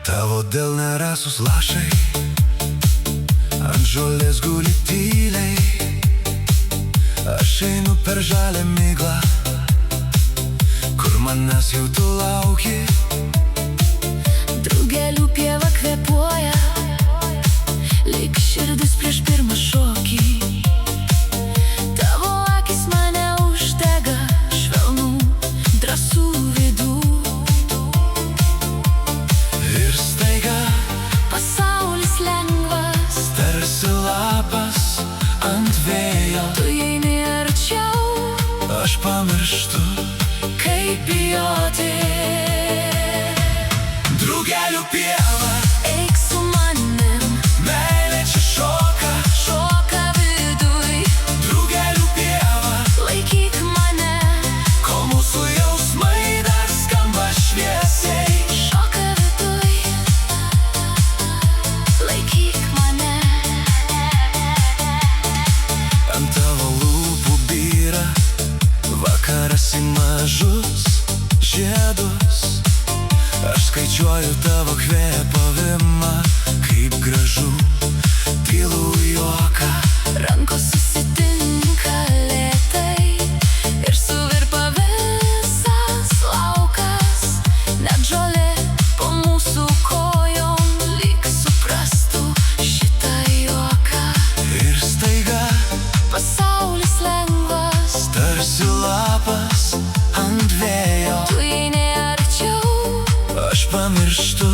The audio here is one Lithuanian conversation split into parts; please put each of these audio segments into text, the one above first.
Tavo delne rasus lašai ant žolės guli tyliai. Aš einu per žalią miglą, kur manęs jau tu lauki. Drugelių pieva kvėpuoja, lyg širdis prieš pirmą šokį. Tavo akis mane uždega švelnų, drąsų vidų. Ir staiga pasaulis lengvas, tarsi lapas ant vėjo. tu eini arčiau, Aš pamirštu, kaip bijoti. Drugelių pieva, Eik su manim, meilė čia šoka. šoka viduj, Drugelių pieva, laikyk mane, kol mūsų jausmai dar skamba šviesiai. šoka viduj, laikyk mane. Ant tavo lūpų byra vakaras į mažus žiedus. Aš skaičiuoju tavo kvėpavimą, kaip gražu tylų juoką. Rankos susitinka lėtai ir suvirpa visas laukas. Net žolė po mūsų kojom lyg suprastų šitą juoką. Ir staiga Pasaulis lengvas, tarsi lapas ant vėjo. tu eini arčiau, Aš pamirštu,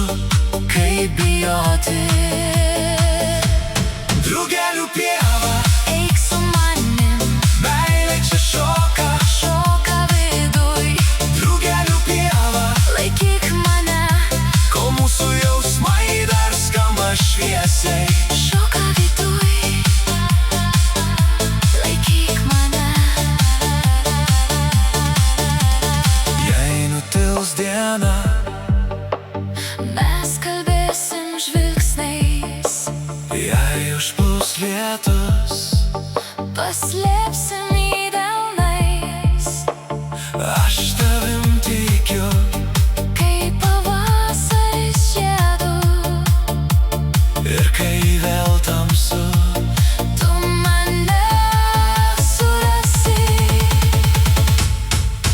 kaip bijoti. Drugelių pieva, eik su manim, meilė čia šoka. šoka viduj, Drugelių pieva, laikyk mane, kol mūsų jausmai dar skamba šviesiai. šoka viduj, laikyk mane. Jei nutils diena, Mes kalbėsim žvilgsniais, jei užpuls lietus, paslėpsim jį delnais. aš tavim tikiu. Kai pavasaris žiedu, Ir kai vėl tamsu, tu mane surasi.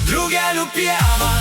drugelių pieva,